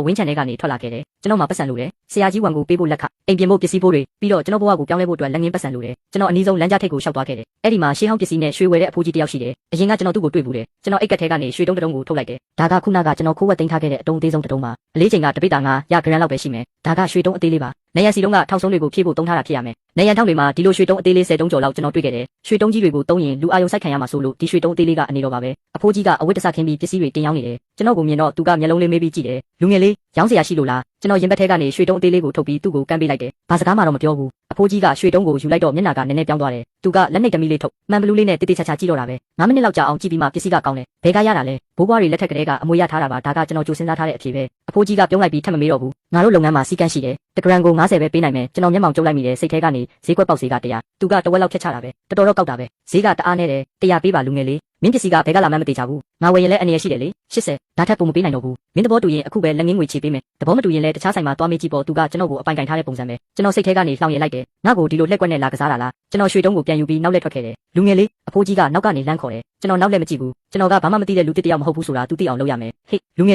ဝင်းချန်တွေကနေထွက်လာခဲ့တယ်ကျွန်တော်မှပတ်စံလို့တယ်ဆရာကြီးဝန်ကိုပေးဖို့လက်ခအိမ်ပြင်ဖို့ပစ္စည်းဖို့တွေပြီးတော့ကျွန်တော်ဘဝကိုပြောင်းလဲဖို့အတွက်လက်ငင်းပတ်စံလို့တယ်ကျွန်တော်အနည်းဆုံးလမ်းကြားထိပ်ကိုရှောက်သွားခဲ့တယ်အဲ့ဒီမှာရှေးဟောင်းပစ္စည်းနဲ့ရွှေဝယ်တဲ့အဖိုးကြီးတယောက်ရှိတယ်အရင်ကကျွန်တော်သူ့ကိုတွေ့ဘူးတယ်ကျွန်တော်အိတ်ကက်ထဲကနေရွှေတုံးတုံးကိုထုတ်လိုက်တယ်ဒါကခုနကကျွန်တော်ခိုးဝက်သိမ်းထားခဲ့တဲ့အတုံးသေးဆုံးတုံးပါအလေးချိန်ကတပိတာ9ရဂရန်လောက်ပဲရှိမယ်ဒါကရွှေတုံးအသေးလေးပါနေရန်စီတုံးကထောက်ဆုံးတွေကိုဖြည့်ဖို့တုံးထားတာဖြစ်ရမယ်နေရန်ထောက်တွေမှာဒီလိုရွှေတုံးအသေးလေး10တုံးကျော်လောက်ကျွန်တော်တွေ့ခဲ့တယ်ရွှေတုံးကြီးတွေကိုတုံးရင်လူအာယုံစိုက်ခံရမှာဆိုလို့ဒီရွှေတုံးအသေးလေးကအနေတော့ပါပဲအဖိုးကြီးကအဝတ်တစခင်းပြီးပစ္စည်းတွေတင်ရောက်နေတယ်ကျွန်တော်ကိုမြင်တော့သူကမျက်လုံးလေးမေးပြီးကြည့်တယ်လူငယ်လေးရောင်းစရာရှိလို့လားကျွန်တော်ရင်ဘတ်ထဲကနေရွှေတုံးအသေးလေးကိုထုတ်ပြီးသူ့ကိုကမ်းပေးလိုက်တယ်ဘာစကားမှတော့မပြောဘူးအဖိုးကြီးကရွှေတုံးကိုယူလိုက်တော့မျက်နှာကနည်းနည်းပြောင်းသွားတယ်သူကလက်နှိပ်တမီလေးထုတ်မှန်ဘလူးလေးနဲ့တိတိကျကျကြည့်တော့တာပဲ9မိနစ်လောက်ကြာအောင်ကြည့်ပြီးမှပစ္စည်းကကောင်းတယ်ဘဲကရတာလဲဘိုးဘွားတွေလက်ထက်ကလေးကအမွေရထားတာပါဒါကကျွန်တော်ကြိုစဉ်းစားထားတဲ့အဖြစ်ပဲအဖိုးကြီးကပြုံးလိုက်ပြီးထပ်မမေးတော့ဘူးငါတို့လုပ်ငန်းမှာစီကန်းရှိတယ်တဂရန်ကို90ပဲပေးနိုင်မယ်ကျွန်တော်မျက်မှောင်ကျုပ်လိုက်မိတယ်စိတ်ထဲကနေဈေးကွက်ပေါက်ဈေးက100သူကတဝက်လောက်ဖြတ်ချတာပဲတော်တော်ကောက်တာပဲဈေးကတအားနဲ့တယ်100ပေးပါလူငယ်လေးမင်းပစ္စည်းကဘဲကလာမှန်းမသိကြဘူးငါဝယ်ရင်လည်းအနေရရှိတယ်လေ80ဒါထက်ပိုမပေးနိုင်တော့ဘူးမင်းသဘောတူရင်အခုပဲလက်ငင်းငွေချေပေးမယ်သဘောမတူရင်လည်းတခြားဆိုင်မှာတွားမေးကြည့်ပေါ့သူကကျွန်တော်ကိုအပိုင်ကင်ထားတဲ့ပုံစံပဲကျွန်တော်စိတ်ထဲကနေလှောင်ရလိုက်တယ်ငါ့ကိုဒီလိုလှက်ကွက်နဲ့လာကစားတာလားကျွန်တော်ရွှေတုံးကိုပြန်ယူပြီးနောက်လက်ထွက်ခဲ့တယ်လူငယ်လေးအဖိုးကြီးကနောက်ကနေလမ်းခေါ်တယ်ကျွန်တော်နောက်လက်မကြည့်ဘူးကျွန်တော်ကဘာမှမသိတဲ့လူတစ်ယောက်မဟုတ်ဘူးဆိုတာသူသိအောင်လုပ်ရမယ်ဟေ့လူင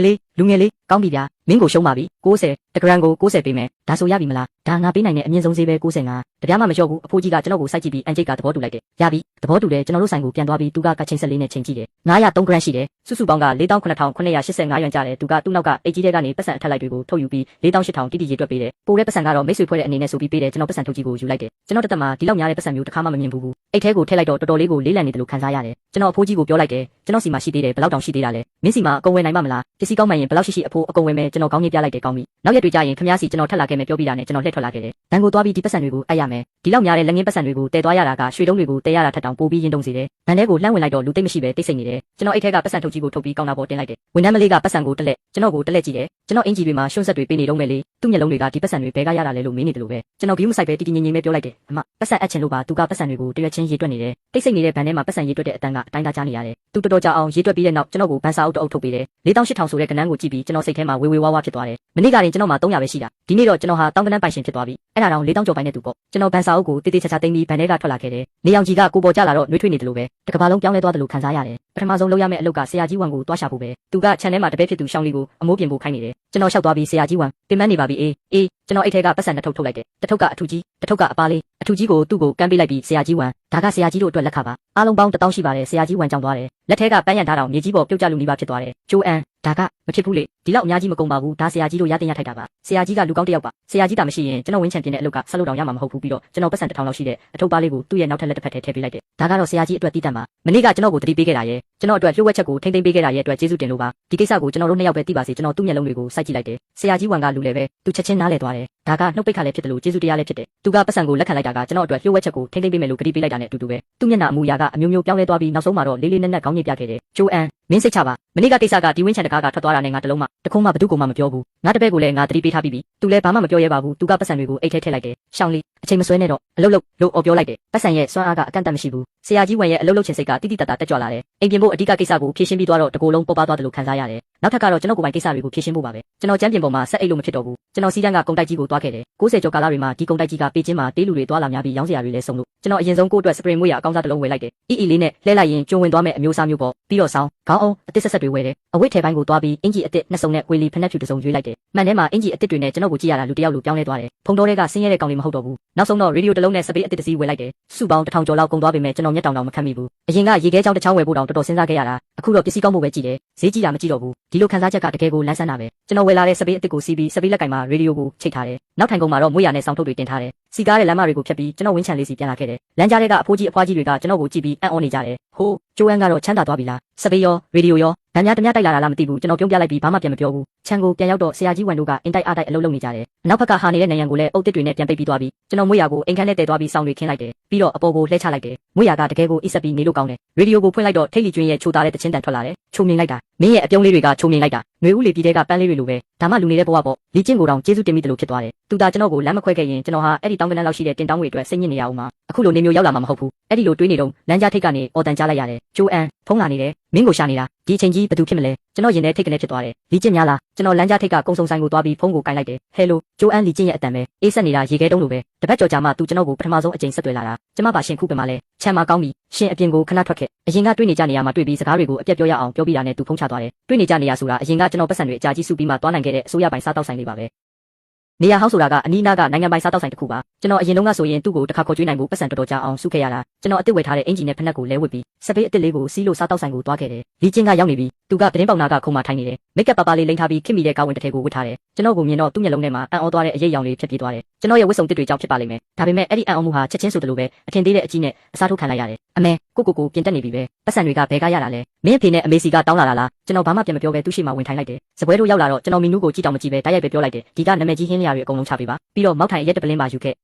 ယ်လေးကောင်းပြီဗျာမင်းကိုရှုံးပါပြီ90တဂရန်ကို90ပေးမယ်ဒါဆိုရပြီမလားဒါငါပေးနိုင်တဲ့အမြင့်ဆုံးဈေးပဲ95တပြားမှမလျှော့ဘူးအဖိုးကြီးကကျွန်တော်ကိုစိုက်ကြည့်ပြီးအန်ဂျိတ်ကသဘောတူလိုက်တယ်ရပြီသဘောတူတယ်ကျွန်တော်တို့ဆိုင်ကိုပြန်သွားပြီးသူကကချင်းဆက်လေးနဲ့ချိန်ကြည့်တယ်903ဂရန်ရှိတယ်စုစုပေါင်းက48985ရွမ်ကျတယ်သူကသူ့နောက်ကအိတ်ကြီးတဲ့ကနေပတ်စံအထက်လိုက်တွေကိုထုတ်ယူပြီး48000တိတိရေတွက်ပေးတယ်ပိုတဲ့ပတ်စံကတော့မိတ်ဆွေဖွဲ့တဲ့အနေနဲ့ဆိုပြီးပေးတယ်ကျွန်တော်ပတ်စံထုတ်ကြီးကိုယူလိုက်တယ်ကျွန်တော်တက်တက်မှာဒီလောက်များတဲ့ပတ်စံမျိုးတစ်ခါမှမမြင်ဘူးအိတ်ထဲကိုထည့်လိုက်တော့တော်တော်လေးကိုလေးလံနေတယ်လို့ခံစားရတယ်ကျွန်တော်အဖိုးကြီးကိုပြောလိုက်တယ်ကျွန်တော်စီမှာရှိသေးတယ်ဘယ်လောက်တောင်ရှိသေးတာလဲမင်းစီမှာအကုန်ဝယ်နိုင်မှာမလားပစ္စည်းကောင်းမှရင်ဘယ်လောက်ရှိအဖိုးအကုန်ဝယ်မယ်ကျွန်တော်ကောင်းကြီးပြလိုက်တယ်ကောင်းပြီနောက်ရက်တွေကြာရင်ခမည်းစီကျွန်တော်ထက်လာခဲ့မယ်ပြောပြီးတာနဲ့ကျွန်တော်လှည့်ထွက်လာခဲ့တယ်ဘန်ကိုသွားပြီးဒီပတ်စံတွေကိုအပ်ရမယ်ဒီလောက်များတဲ့လက်ငင်းပတ်စံတွေကိုတဲသွားရတာကရွှေတုံးတွေကိုတဲရတာထက်တောင်ပိုပြီးရင်တုံစေတယ်ဘန်ထဲကိုလှမ်းဝင်လိုက်တော့လူသိမ့်မရှိပဲတိတ်ဆိတ်နေတယ်ကျွန်တော်အိတ်ထဲကပတ်စံထုတ်ကြီးကိုထုတ်ပြီးကောင်းတာပေါ်တင်လိုက်တယ်ဝန်ထမ်းမလေးကပတ်စံကိုတက်လက်ကျွန်တော်ကိုတက်လက်ကြည့်တယ်ကျွန်တော်အင်ဂျီတွေမှာရှွန့်ဆက်တွေပေးနေတော့မယ်လေသူ့မျက်လုံးတွေကဒီပတ်စံတွေဘဲကရတာလဲလို့မင်းနေတယ်လို့ပဲကျွန်တော်ဘီးမဆိုင်ပဲတီတီငင်ငင်ပဲပြောလိုက်တယ်အမပတ်စံအပ်ချင်လို့ပါသူကပတ်စံတွေကိုတရွက်ချင်းရေတွက်နေတယ်တိတ်ဆိတ်နေတဲ့ဘန်ထဲမှာပတ်စံရေတွက်တဲ့အတန်းကအတိုင်းသားချနေရတယ်သူတော်တော်ကြာအောင်ရေတွက်ပြီးတဲ့နောက်ကျွန်တော်ကိုဘန်စာအုပ်တအုပ်ထုတ်ပေးတယ်48000ဆိုတဲ့ကနန်းကိုကြည့်ပြီးကျွန်တော်စိတ်ထဲမှာဝေဝေဝါးဝါဖြစ်သွားတယ်မနေ့ကရင်ကျွန်တော်မှာ300ပဲရှိတာဒီနေ့တော့ကျွန်တော်ဟာတောင်းကနန်းပိုင်ရှင်ဖြစ်သွားပြီအဲ့ဒါတောင်4000ကျော်ပိုင်တဲ့သူပေါ့ကျွန်တော်ဘန်စာအုပ်ကိုတိတိကျကျသိမ်းပြီးဘန်ထဲကထွက်လာခဲ့တယ်နေအောင်ကြီးကကိုပေါ်ကြလာတော့နှွေးထွေးနေတယ်လို့ပဲတကဘာလုံးပြောင်းလဲသွားတယ်လို့ခံစားရတယ်ပထမဆုံးလုပ်ရမယ့်အလုပ်ကဆရာကြီးဝန်ကိုတွားရှာဖို့ပဲသူကခြံထဲမှာတပည့်ဖြစ်သူရှောင်းလီကိုအမိုးပြင်ဖို့ခိုင်းနေတယ်ကျွန်တော်လျှောက်သွားပြီးဆရာကြီးဝန်ပြင်ပန်းနေပါပြီအေးကျွန်တော်အိတ်ထဲကပတ်စံတစ်ထုပ်ထုတ်လိုက်တယ်တစ်ထုပ်ကအထူကြီးတစ်ထုပ်ကအပါလေးအထူကြီးကိုသူ့ကိုကမ်းပေးလိုက်ပြီးဆရာကြီးဝန်ဒါကဆရာကြီးတို့အတွက်လက်ခပါအားလုံးပေါင်း1000ရှိပါတယ်ဆရာကြီးဝန်ကြောင်သွားတယ်လက်ထဲကပန်းရံထားတော့မြေကြီးပေါ်ပြုတ်ကျလူနေပါဖြစ်သွားတယ်ကျိုးအန်ဒါကမဖြစ်ဘူးလေဒီလောက်အများကြီးမကုန်ပါဘူးဒါဆရာကြီးတို့ရတင်ရထိုက်တာပါဆရာကြီးကလူကောင်းတစ်ယောက်ပါဆရာကြီးတာမရှိရင်ကျွန်တော်ဝင်းချန်ပြင်းတဲ့အလုပ်ကဆက်လို့တောင်ရမှာမဟုတ်ဘူးပြီးတော့ကျွန်တော်ပတ်စံ1000လောက်ရှိတဲ့အထုပ်ပါလေးကိုသူ့ရဲ့နောက်ထပ်လက်တစ်ဖက်ထဲထည့်ပေးလိုက်တယ်ဒါကတော့ဆရာကြီးအတွက်တည်တံ့ပါမနေ့ကကျွန်တော်ကိုတတိပေးခဲ့တာရဲ့ကျွန်တော်အတွက်လျှို့ဝှက်ချက်ကိုထိမ့်သိမ်းပေးခဲ့တာရဲ့အတွက်ကျေးဇူးတင်လို့ပါဒီကိစ္စကိုကျွန်တော်တို့နှစ်ယောက်ပဲသိပါစေကျွန်တော်သူ့မျက်လုံးတွေကိုစိုက်ကြည့်လိုက်တယ်ဆရာကြီးဝန်ကလူလည်းပဲသူချက်ချင်းနားလဲသွားတယ်ဒါကနှုတ်ပိတ်ခါလည်းဖြစ်တယ်လို့ကျေးဇူးတရားလည်းဖြစ်တယ်သူကပတ်စံကိုလက်ခံလိုက်တာကကျွန်တော်အတွက်လျှို့ဝှက်ချက်ကိုထိမ့်သိမ်းပေးမယ်လို့ကတိပေးလိုက်တာနဲ့အတူတူပဲသူ့မျက်နှာအမူအရာကအမျိုးမျိုးပြောင်းလဲသွားပြီးနောက်ဆုံးမှာတော့လေးလေးနက်နက်ခေါင်းညစ်ပြခဲ့တယ်ကျိုးအန်မင်းစိတ်ချပါမနေ့ကကိစ္စကဒီဝင်းချန်တကားကထွက်သွားတာနဲ့ငါတလုံးမှတခုံးမှဘသူ့ကိုမှမပြောဘူးငါတပည့်ကိုလည်းငါတတိပေးထားပြီးပြီသူလည်းဘာမှမပြောရဲပါဘူးသူကပတ်စံတွေကိုအိတ်ထဲထည့်လိုက်တယ်ရှောင်းလီအချိန်မဆွဲနဲ့တော့အလုတ်လို့အော်ပြောလိုက်တယ်ပတ်စံရဲ့စွမ်းအားကအကန့်အသတ်မရှိဘူးဆရာကြီးဝန်ရဲ့အလုတ်လုပ်ချင်စိတ်ကတိတိတတ်တက်ကြွလာတယ်အိမ်ပြင်ဖို့အဓိကကိစ္စကိုဖြေရှင်းပြီးသွားတော့တကိုယ်လုံးပေါ်ပါသွားတယ်လို့ခံစားရတယ်နောက်ထပ်ကတော့ကျွန်တော်ကိုယ်ပိုင်ကိစ္စတွေကိုဖြေရှင်းဖို့ပါပဲကျွန်တော်ကျမ်းပြင်ပေါ်မှာဆက်အိတ်လို့မဖြစ်တော့ဘူးကျွန်တော်စီးတန်းကကုန်တိုက်ကြီးကိုသွားခဲ့တယ်90ကျော်ကာလတွေမှာဒီကုန်တိုက်ကြီးကပေချင်းမှာတေးလူတွေသွားလာများပြီးရောင်းစရာတွေလည်းစုံလို့ကျွန်တော်အရင်ဆုံးကိုယ့်အတွက်စပရင်မွေးရအကောင်းစားတစ်လုံးဝယ်လိုက်တယ်အီလေးနဲ့လှဲလိုက်ရင်ကျုံဝင်သွားမဲ့အမျိုးအစားမျိုးပေါ့ပြီးတော့ဆောင်းခေါင်းအောင်အစ်ဆက်ဆက်တွေဝယ်တယ်အဝတ်ထဲပိုင်းကိုသွားပြီးအင်ဂျီအစ်နှစ်စုံနဲ့ဝေလီဖက်နှက်ဖြူတစ်စုံရွေးလိုက်တယ်မှန်ထဲမှာအင်ဂျီအစ်တွေနဲ့ကျွန်တော်ကိုကြည့်ရတာလူတစ်ယောက်လိုပြောင်းလဲသွားတယ်ဖုန်တော်တွေကဆင်းရဲတဲ့ကောင်တွေမဟုတ်တော့ဘူးနောက်ဆုံးတော့ရေဒီယိုတစ်လုံးနဲ့စပေးအစ်တစ်စီးဝယ်လိုက်တယ်စုပေါင်း1000ကျော်လောက်ကုန်သွားပြီမဲ့ကျွန်တော်မျက်တောင်တောင်မခတ်မိဘူးအရင်ကရေခဲချောင်းတစ်ချောင်းဝယ်ဖို့တောင်တော်တော်စဉ်းစားခဲ့ရတာအခုတော့ပစ္စည်းကောင်းဖို့ပဲကြည့်တယ်ဈေးကြီးတာမကြည့်တော့ဘူးဒီလိုခံစားချက်ကတကယ်ကိုလန်းဆန်းတာပဲကျွန်တော်ဝယ်လာတဲ့စပေးအစ်ကိုစီးပြီးစပေးလက်ကင်မှာရေဒီယိုကိုချိတ်ထားတယ်နောက်ထိုင်ကုန်မှာတော့မွေးရနဲ့ဆောင်းထုတ်တွေတင်ထားတယ်စီကားတဲ့လမ်းမတွေကိုဖြတ်ပြီးကျွန်တော်ဝင်းချန်လေးစီပြန်လာခဲ့တယ်လမ်းကြားထဲကအဖိုးကြီးအဖွားကြီးတွေကကျွန်တော်ကိုကြည့်ပြီးအံ့ဩနေကြတယ်ဟိုးကျိုးအန်ကတော့ချမ်းသာသွားပြီလားစပေးရောရေဒီယိုရောဗန်များတများတိုက်လာတာလားမသိဘူးကျွန်တော်ပြုံးပြလိုက်ပြီးဘာမှပြန်မပြောဘူးချန်ကိုပြန်ရောက်တော့ဆရာကြီးဝန်တို့ကအင်တိုက်အားတိုက်အလုပ်လုပ်နေကြတယ်နောက်ဘက်ကဟာနေတဲ့နံရံကိုလည်းအုတ်တစ်တွေနဲ့ပြန်ပိတ်ပြီးသွားပြီးကျွန်တော်မွေးရကိုအိမ်ခန်းနဲ့တည်သွားပြီးစောင်းတွေခင်းလိုက်တယ်ပြီးတော့အပေါ်ကိုလှည့်ချလိုက်တယ်မွေးရကတကယ်ကိုအစ်ဆက်ပြီးနေလို့ကောင်းတယ်ရေဒီယိုကိုဖွင့်လိုက်တော့ထိတ်လီကျွင်းရဲ့ချိုးသားတဲ့တချင်းတန်ထွက်လာတယ်ချုံမြင်လိုက်တာမင်းရဲ့အပြုံးလေးတွေကချုံမြင်လိုက်တာຫນွေဦးလေပြည်တဲ့ကပန်းလေးတွေလိုပဲဒါမှလူနေတဲ့ဘဝပေါ့လီကျင့်ကိုတောင်ကျေးဇူးတင်မိတယ်လို့ဖြစ်သွားတယ်သူကကျွန်တော်ကိုလမ်းမခွဲခဲ့ရင်ကျွန်တော်ဟာအဲ့ဒီတောင်းကနန်းလောက်ရှိတဲ့တင်တောင်းတွေအတွက်စိတ်ညစ်နေရအောင်မှာအခုလိုနေမျိုးရောက်လာမှာမဟုတ်ဘူးအဲ့ဒီလိုတွေးနေတော့လမ်းကြားထိပ်ကနေအော်တန်ကြားလိုက်ရတယ်ကျိုးအန်ဖုံးလာနေတယ်မင်းကိုရှာနေတာဒီအချိန်ကြီးဘယ်သူဖြစ်မလဲကျွန်တော်ရင်ထဲထိတ်ကနေဖြစ်သွားတယ်လီကျင့်များလားကျွန်တော်လမ်းကြားထိပ်ကကုံစုံဆိုင်ကိုသွားပြီးဖုံးကိုကင်လိုက်တယ်ဟဲလိုကျိုးအန်လီကျင့်ရဲ့အတန်ပဲအေးဆက်နေတာရေခဲတုံးလိုပဲတပတ်ကျော်ကြာမှသူကျွန်တော်ကိုပထမဆုံးအကြိမ်ဆက်သွယ်လာတာကျမပါရှင်ခုပင်မလဲချမ်းမကောင်းပြီရှင်အပြင်ကိုခဏထွက်ခဲ့အရင်ကတွေးနေကြနေရမှာတွေ့ပြီးစကားတွေကိုအပြတ်ပြောရအောင် ပြောပြတာနဲ့သူဖုန်းချသွားတယ်တွေ့နေကြနေရဆိုတာအရင်ကကျွန်တော်ပတ်စံတွေအကြာကြီးစုပြီးမှသွားနိုင်ခဲ့တဲ့အစိုးရပိုင်စားတောက်ဆိုင်လေးပါပဲနေရာဟောင်းဆိုတာကအနီးနားကနိုင်ငံပိုင်စားတောက်ဆိုင်တစ်ခုပါကျွန်တော်အရင်တုန်းကဆိုရင်သူ့ကိုတစ်ခါခေါ်ကြွေးနိုင်ဖို့ပတ်စံတော်တော်ကြာအောင်စုခဲ့ရတာကျွန်တော်အစ်စ်ဝယ်ထားတဲ့အင်ဂျီနဲ့ဖက်နှက်ကိုလဲဝစ်ပြီးစပေးအစ်စ်လေးကိုစီးလို့စားတောက်ဆိုင်ကိုသွားခဲ့တယ်လီချင်းကရောက်နေပြီးသူကသတင်းပေါက်နာကခုံမထိုင်နေတယ်မိတ်ကပ်ပါပါလေးလိမ့်ထားပြီးခင်မိတဲ့ကောင်းဝင်တစ်ထည်ကိုဝတ်ထားတယ်ကျွန်တော်ကိုမြင်တော့သူ့မျက်လုံးထဲမှာအံ့ဩသွားတဲ့အရေးရောင်လေးဖြစ်ပြေးသွားတယ်ကျွန်တော်ရဲ့ဝတ်စုံတစ်တွေကြောင့်ဖြစ်ပါလိမ့်မယ်ဒါပေမဲ့အဲ့ဒီအံ့ဩမှုဟာချက်ချင်းဆိုသလိုပဲအထင်သေးတဲ့အကြီးနဲ့အစားထိုးခံလိုက်ရတယ်အမေကိုပြင်တက်နေပြီပဲပတ်စံတွေကဘယ်ကရတာလဲမင်းအဖေနဲ့အမေစီကတောင်းလာတာလားကျွန်တော်ဘာမှပြန်မပြောခဲ့သူ့ရှိမှဝင်ထိုင်လိုက်တယ်စပွဲတို့ရောက်လာတော့ကျွန်တော်မီနူးကိုကြည့်တောင်မကြည့်ပဲတိုက်ရိုက်ပဲပြောလိုက်တယ်ဒီကနာမည်ကြီးဟင်းလျာတွေအကုန်လုံးချပေးပါပြီးတော့မောက်ထိုင်ရက်တပလင်းပါယူခဲ့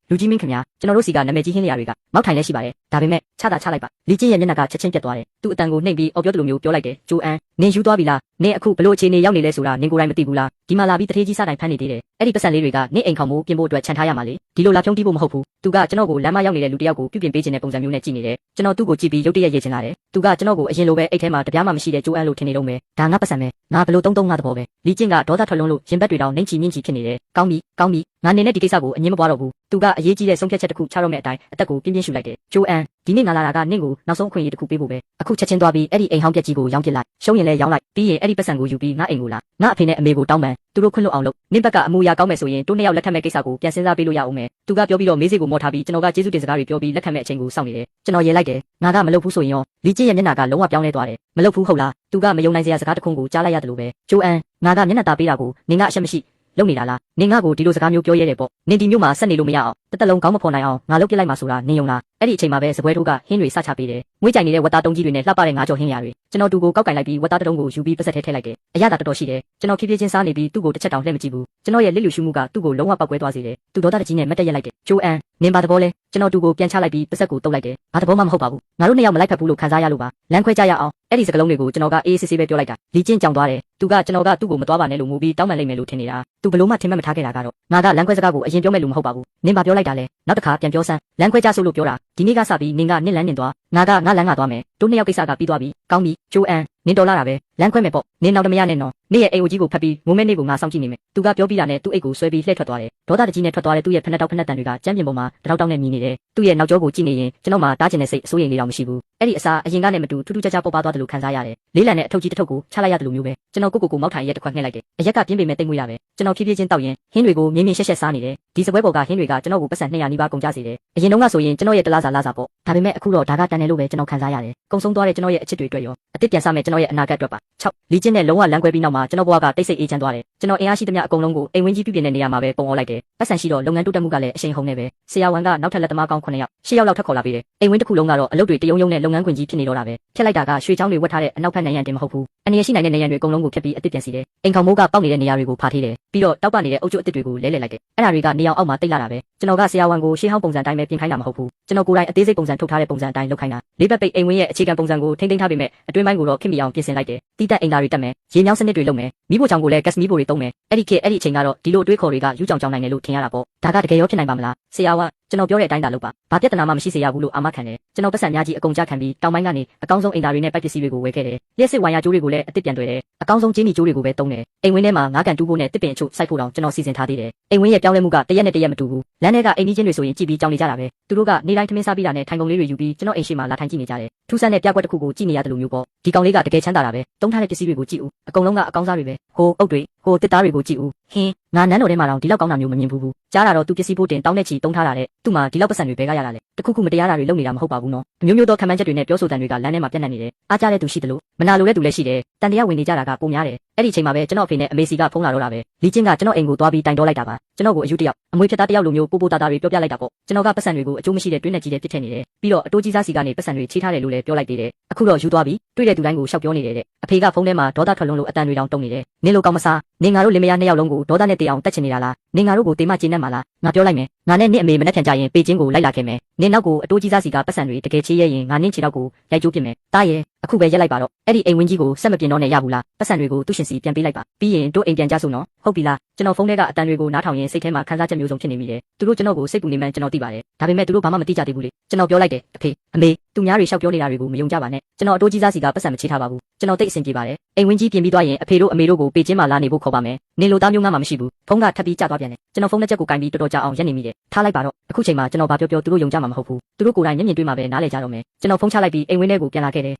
လူကြီးမင်းခင်ဗျာကျွန်တော်တို့စီကနာမည်ကြီးဟင်းလျာတွေကမောက်ထိုင်လည်းရှိပါတယ်ဒါပေမဲ့ချလိုက်ပါလီချင်းရဲ့မျက်နှာကချက်ချင်းပြတ်သွားတယ်သူ့အတန်ကိုနှိပ်ပြီးအော်ပြောသလိုမျိုးပြောလိုက်တယ်ဂျိုအန်နင်ယူသွားပြီလားနင်အခုဘလို့အခြေအနေရောက်နေလဲဆိုတာနင်ကိုယ်တိုင်မသိဘူးလားဒီမှာလာပြီးတထေးကြီးစတိုင်ဖမ်းနေသေးတယ်အဲ့ဒီပတ်စံလေးတွေကနင်အိမ်ခေါင်မိုးပြင်ဖို့အတွက်ခြံထားရမှာလေဒီလိုလာဖြုံးတီးဖို့မဟုတ်ဘူးသူကကျွန်တော်ကိုလမ်းမရောက်နေတဲ့လူတစ်ယောက်ကိုပြုပြင်ပေးခြင်းတဲ့ပုံစံမျိုးနဲ့ကြည့်နေတယ်ကျွန်တော်သူ့ကိုကြည့်ပြီးရုတ်တရက်ရေးချင်လာတယ်သူကကျွန်တော်ကိုအရင်လိုပဲအိတ်ထဲမှာတပြားမှမရှိတဲ့ဂျိုအန်လို့ထင်နေတော့မယ်ဒါငါပတ်စံပဲငါဘလို့တုံးငါသဘောပဲလီချင်းကဒေါသထွက်လွန်းလို့ရင်ဘတ်တွေတောင်နှိမ့်ချီမြင့်ချီဖြစ်နေတယ်ကောင်းပြီငါနေနဲ့ဒီကိစ္စကိုအငင်းမပွားတော့ဘူးသူကအရေးကြီးတဲ့ဆုံးဖြတ်ချက်တစ်ခုချတော့မဲ့အတိုင်းအသက်ကိုပြင်းပြင်းရှူလိုက်တယ်ဂျိုအန်ဒီနေ့ငါလာတာကနင့်ကိုနောက်ဆုံးအခွင့်အရေးတစ်ခုပေးဖို့ပဲအခုချက်ချင်းသွားပြီးအဲ့ဒီအိမ်ဟောင်းပြက်ကြီးကိုရောင်းပစ်လိုက်ရှုံးရင်လည်းရောင်းလိုက်ပြီးရင်အဲ့ဒီပတ်စံကိုယူပြီးငါအိမ်ကိုလာငါအဖေနဲ့အမေကိုတောင်းပန်သူတို့ခွင့်လွှတ်အောင်လုပ်နင့်ဘက်ကအမူအရာကောင်းမယ်ဆိုရင်တို့နှစ်ယောက်လက်ထပ်မဲ့ကိစ္စကိုပြန်စဉ်းစားပေးလို့ရအောင်မယ်သူကပြောပြီးတော့မေးစေကိုမော်ထားပြီးကျွန်တော်ကကျေးဇူးတင်စကားတွေပြောပြီးလက်ခံမဲ့အချိန်ကိုစောင့်နေတယ်ကျွန်တော်ရေလိုက်တယ်ငါကမလုပ်ဘူးဆိုရင်ရောလီချင်းရဲ့မျက်နှာကလုံးဝပြောင်းလဲသွားတယ်မလုပ်ဘူးဟုတ်လားသူကမယုံနိုင်စရာစကားတစ်ခုကိုကြားလိုက်ရတယ်လို့ပဲဂျိုအန်ငါကမျက်နှာသားပေးတာကိုနင်ကအရှက်မရှိလုံနေတာလားနင်ငါ့ကိုဒီလိုစကားမျိုးပြောရဲတယ်ပေါ့နင်ဒီမျိုးမှာဆက်နေလို့မရအောင်တစ်သက်လုံးခေါင်းမဖော်နိုင်အောင်ငါလုပ်ပြလိုက်မှာဆိုတာနင်ယုံလားအဲ့ဒီအချိန်မှာပဲစပွဲထိုးကဟင်းတွေစချပေးတယ်ငွေကြိုင်နေတဲ့ဝက်သားတုံးကြီးတွေနဲ့လှပတဲ့ငါးကြော်ဟင်းရတွေကျွန်တော်တူကိုကောက်ကင်လိုက်ပြီးဝက်သားတုံးကိုယူပြီးပတ်ဆက်ထဲထည့်လိုက်တယ်အရသာတော်တော်ရှိတယ်ကျွန်တော်ဖြည်းဖြည်းချင်းစားနေပြီးသူ့ကိုတစ်ချက်တောင်လှည့်မကြည့်ဘူးကျွန်တော်ရဲ့လစ်လူရှုမှုကသူ့ကိုလုံးဝပောက်ကွဲသွားစေတယ်သူဒေါသတကြီးနဲ့မတ်တက်ရက်လိုက်တယ်ဂျိုအန်နင်ဘာသဘောလဲကျွန်တော်တူကိုပြန်ချလိုက်ပြီးပတ်ဆက်ကိုတုပ်လိုက်တယ်ဘာသဘောမှမဟုတ်ပါဘူးငါတို့နှစ်ယောက်မလိုက်ဖက်ဘူးလို့ခံစားရလို့ပါလမ်းခွဲကြရအောင်အဲ့ဒီစကလုံးတွေကိုကျွန်တော်ကအေးဆေးဆေးပဲပြောလိုက်တာလီချင်းကြောင်သွားတယ်သူကကျွန်တော်ကသူ့ကိုမသွားပါနဲ့လို့ငိုပြီးတောင်းပန်လိုက်မယ်လို့ထင်နေတာသူဘလို့မှထင်မှတ်မထားခဲ့တာကတော့ငါကလမ်းခွဲစကားကိုအရင်ပြောမဲ့လူမဟုတ်ပါဘူးနင်ဘာပြောလိုက်တာလဲနောက်တစ်ခါပြန်ပြောစမ်းလမ်းခွဲကြဆိုလို့ပြောတာဒီနေ့ကစပြီးနင်ကနင့်လမ်းနင်သွားငါကငါလမ်းကသွားမယ်တို့နှစ်ယောက်ကိစ္စကပြီးသွားပြီကောင်းပြီဂျိုအန်နင်တော်လာတာပဲလမ်းခွဲမယ်ပေါ့နင်နောက်တမရနဲ့နော်နေ့ရဲ့အိမ်အိုကြီးကိုဖတ်ပြီးငိုမဲ့နေ့ကိုငါစောင့်ကြည့်နေမယ်သူကပြောပြီးတာနဲ့သူ့အိတ်ကိုဆွဲပြီးလှည့်ထွက်သွားတယ်ဒေါသတကြီးနဲ့ထွက်သွားတဲ့သူ့ရဲ့ဖက်နှက်တောက်ဖက်နှက်တန်တွေကကြမ်းပြင်ပေါ်မှာတထောက်တောက်နဲ့မြည်နေတယ်သူ့ရဲ့နောက်ကျောကိုကြည့်နေရင်ကျွန်တော်မှတားကျင်တဲ့စိတ်အစိုးရိမ်လေးတော့မရှိဘူးအဲ့ဒီအစားအရင်ကနဲ့မတူထူးထူးခြားခြားပေါ်ပါသွားတယ်လို့ခံစားရတယ်လေးလံနဲ့အထုပ်ကြီးတစ်ထုပ်ကိုချလိုက်ရတယ်လို့မျိုးပဲကျွန်တော်ကိုမောက်ထိုင်ရက်တစ်ခွက်ငှက်လိုက်တယ်အရက်ကပြင်းပေမဲ့တိတ်မွေးရပဲကျွန်တော်ဖြည်းဖြည်းချင်းတောက်ရင်ဟင်းတွေကိုမြင်းမြင်းရှက်ရှက်စားနေတယ်ဒီစပွဲပေါ်ကဟင်းတွေကကျွန်တော်ကိုပတ်စံ200နီးပါးကုန်ကြစေတယ်အရင်တုန်းကဆိုရင်ကျွန်တော်ရဲ့တလားစာပေါ့ဒါပေမဲ့အခုတော့ဒါကတန်တယ်လို့ပဲကျွန်တော်ခံစားရတယ်ကုံဆုံးသွားတဲ့ကျွန်တော်ရဲ့အချစ်တွေအတွက်ရောအစ်စ်ပြန်စားမဲ့ကျွန်တော်ရဲ့အနာဂတ်အတွက်ပါ6လီချင်းနဲ့လုံးဝလမ်းခွဲပြီးနောက်မှာကျွန်တော်ဘဝကတိတ်ဆိတ်အေးချမ်းသွားတယ်ကျွန်တော်အင်အားရှိသမျှအကုန်လုံးကိုအိမ်ဝင်းကြီးပြုပြင်တဲ့နေရာမှာပဲပုံအော်လိုက်တယ်ပတ်စံရှိတော့လုပ်ငန်းတိုးတက်မှုကလည်းအရှိန်ဟုန်နေပဲဆရာဝန်ကနောက်ထပ်လက်သမားကောင်း9ယောက်10ယောက်လောက်ထပ်ခေါ်လာပြီးတယ်အိမ်ဝင်းတစ်ခုလုံးကတော့အလုပ်တွေတယုံယုံနဲ့လုပ်ငန်းခွင်ကြီးဖြစ်နေတော့တာပဲဖြတ်လိုက်တာကရွှေချောင်းတွေဝတ်ထားတဲ့အနောက်ဖက်နိုင်ရန်တင်မဟုတ်ဘူးအနေရရှိနိုင်တဲ့နေရန်တွေအကုန်လုံးကိုဖြတ်ပြီးအစ်စ်ပြန်စီတယ်အိမ်ခေါင်မိုးကပေါက်နေတဲ့နေရာတွေကိုဖာထေးတယ်ပြီးတော့တောက်ပနေတဲ့အုပ်ကျအစ်စ်တွေကိုလဲလှယ်လိုက်တယ်အဲ့ဒါတွေကနေအောင်အောက်မှာတိတ်လာတာပဲကျွန်တော်ကဆရာဝန်ကိုရှေးဟောင်းပုံစံတိုင်းပဲပြင်ခိုင်းတာမဟုတ်ဘူးကျွန်တော်ကိုယ်တိုင်အသေးစိတ်ပုံစံထုတ်ထားတဲ့ပုံစံအတိုင်းလုပ်ခိုင်းတာလေးဘက်ပိတ်အိမ်ဝင်းရဲ့အခြေခံပုံစံကိုထိမ့်သိမ်းထားပေမဲ့အတွင်းပိုင်းကိုတော့ခင်မီအောင်ပြင်ဆင်လိုက်တယ်တီးတက်အိမ်သားတွေတက်မယ်ရေမြောင်းစနစ်တွေလုပ်မယ်မိဖို့ချောင်ကိုလည်းဂက်စ်မီးဖိုတွေသုံးမယ်အဲ့ဒီအချိန်ကတော့ဒီလိုအတွေးခေါ်တွေကယူကြောင်ကြောင်နိုင်တယ်လို့ထင်ရတာပေါ့ဒါကတကယ်ရောဖြစ်နိုင်ပါမလားဆရာဝန်ကျွန်တော်ပြောတဲ့အတိုင်းသာလုပ်ပါဘာပြဿနာမှမရှိစေရဘူးလို့အာမခံတယ်ကျွန်တော်ပတ်စံများကြီးအကုန်ကြခံပြီးတောင်ပိုင်းကနေအကောင်းဆုံးအိမ်သားတွေနဲ့ပိုက်ပစ္စည်းတွေကိုဝယ်ခဲ့တယ်လျှက်စစ်ဝိုင်ယာကျိုးတွေကိုလည်းအစ်စ်ပြန်တွေ့တယ်အကောင်းဆုံးကျင်းမီကျိုးတွေကိုပဲသုံးတယ်အိမ်ဝင်းထဲမှာငါးကန်တူးဖို့နဲ့တစ်ပင်အချို့စိုက်ဖို့တောင်ကျွန်တော်စီစဉ်ထားသေးတယ်အိမ်ဝင်းရဲ့ပြောင်းလဲမှုကတရက်နဲ့တရက်မတူဘူးလမ်းထဲကအိမ်ကြီးချင်းတွေဆိုရင်ကြည့်ပြီးကြောင်နေကြတာပဲသူတို့ကနေတိုင်းထမင်းစားပြီးတာနဲ့ထိုင်ကုန်လေးတွေယူပြီးကျွန်တော်အိမ်ရှိမှလာထိုင်ကြည့်နေကြတယ်ထူးဆန်းတဲ့ပြကွက်တစ်ခုကိုကြည့်နေရတယ်လို့မျိုးပေါ့ဒီကောင်လေးကတကယ်ချမ်းသာတာပဲသုံးထားတဲ့ပစ္စည်းတွေကိုကြည့်ဦးအကုန်လုံးကအကောင်းစားတွေပဲဟိုအုပ်တွေဟိုတစ်သားတွေကိုကြည့်ဦးဟင်းငါနန်းတော်ထဲမှာတော့ဒီလောက်ကောင်းတာမျိုးမမြင်ဘူးကြားတာတော့သူပစ္စည်းဖို့တင်တောင်းတဲ့ချီတုံးထားတာတဲ့သူ့မှာဒီလောက်ပတ်စံတွေဘဲကရတာလေတခုခုမတရားတာတွေလုပ်နေတာမဟုတ်ပါဘူးနော်အမျိုးမျိုးသောခံမှန်းချက်တွေနဲ့ပြောဆိုတန်တွေကလမ်းထဲမှာပြန့်နှံ့နေတယ်အားကြတဲ့သူရှိတယ်လို့မနာလိုတဲ့သူလည်းရှိတယ်တန်တရားဝင်နေကြတာကပုံများတယ်အဲ့ဒီအချိန်မှာပဲကျွန်တော်အဖေနဲ့အမေစီကဖုန်းလာတော့တာပဲလီချင်းကကျွန်တော်အိမ်ကိုသွားပြီးတိုင်တော့လိုက်တာပါကျွန်တော်ကိုအယူတယောက်အမွေဖြစ်သားတယောက်လိုမျိုးပို့တာတွေပြောပြလိုက်တာပေါ့ကျွန်တော်ကပတ်စံတွေကိုအကျိုးမရှိတဲ့တွင်းနဲ့ကြီးတဲ့ပြစ်ထည့်နေတယ်ပြီးတော့အတိုးကြီးစားစီကနေပတ်စံတွေချေးထားတယ်လို့လည်းပြောလိုက်သေးတယ်အခုတော့ယူသွားပြီးတွေ့တဲ့သူတိုင်းကိုရှောက်ပြောနေတယ်တဲ့အဖေကဖုန်းထဲမှာဒေါသထွက်လွန်းလို့အတန်တွေတောင်တုံနေတယ်နင်လိုကောင်းမစားနင်ငါတို့လင်မယား2ယောက်လုံးကိုဒေါသနဲ့တေအောင်တက်ချင်နေတာလားနင်ငါတို့ကိုတေမကျေနပ်မှာလားငါပြောလိုက်မယ်ငါနဲ့နင့်အမေမနဲ့ထန်ကြရင်ပေချင်းကိုလိုက်လာခဲ့မယ်နင်နောက်ကိုအတိုးကြီးစားစီကပတ်စံတွေတကယ်ချေးရရင်ငါနင့်ခြေတော့ကိုရိုက်ကျိုးပြစ်မယ်တားရဲ့အခုပဲရက်လိုက်ပါတော့အဲ့ဒီအိမ်ဝင်းကြီးကိုဆက်မပြင်းတော့နဲ့ရဘူးလားပတ်စံတွေကိုသူ့ရှင်စီပြန်ပေးလိုက်ပါပြီးရင်တို့အိမ်ပြန်ကြဆိုနော်ဟုတ်ပြီလားကျွန်တော်ဖုန်းထဲကအတန်တွေကိုနားထောင်ရင်စိတ်ထဲမှာခံစားချက်မျိုးစုံဖြစ်နေမိတယ်သူတို့ကျွန်တော်ကိုစိတ်ပူနေမှန်းကျွန်တော်သိပါတယ်ဒါပေမဲ့သူတို့ဘာမှမသိကြသေးဘူးလေကျွန်တော်ပြောလိုက်တယ်အဖေအမေသူများတွေရှောက်ပြောနေတာတွေကိုမယုံကြပါနဲ့ကျွန်တော်အတိုးကြီးစားစီကပတ်စံမချေးထားပါဘူးကျွန်တော်တိတ်အဆင်ပြေပါတယ်အိမ်ဝင်းကြီးပြင်ပြီးသွားရင်အဖေတို့အမေတို့ကိုပေချင်းမှလာနေဖို့ခေါ်ပါမယ်နင်လိုသားမျိုးငါမှမရှိဘူးဖုန်းကထပ်ပြီးကျသွားပြန်တယ်ကျွန်တော်ဖုန်းနဲ့ချက်ကိုကင်ပြီးတော်တော်ကြာအောင်ရက်နေမိတယ်ထားလိုက်ပါတော့အခုချိန်မှာကျွန်တော်ဘာပြောသူတို့ယုံကြမှာမဟုတ်ဘူးသူတို့ကိုယ်တိုင်မျက်မြင်တွေ့မှာပဲနားလည်ကြတော့မယ်ကျွန်တော်ဖုန်းချလိုက်ပြီးအိမ်ဝင်းထဲကိုပြန်လာခဲ့တယ်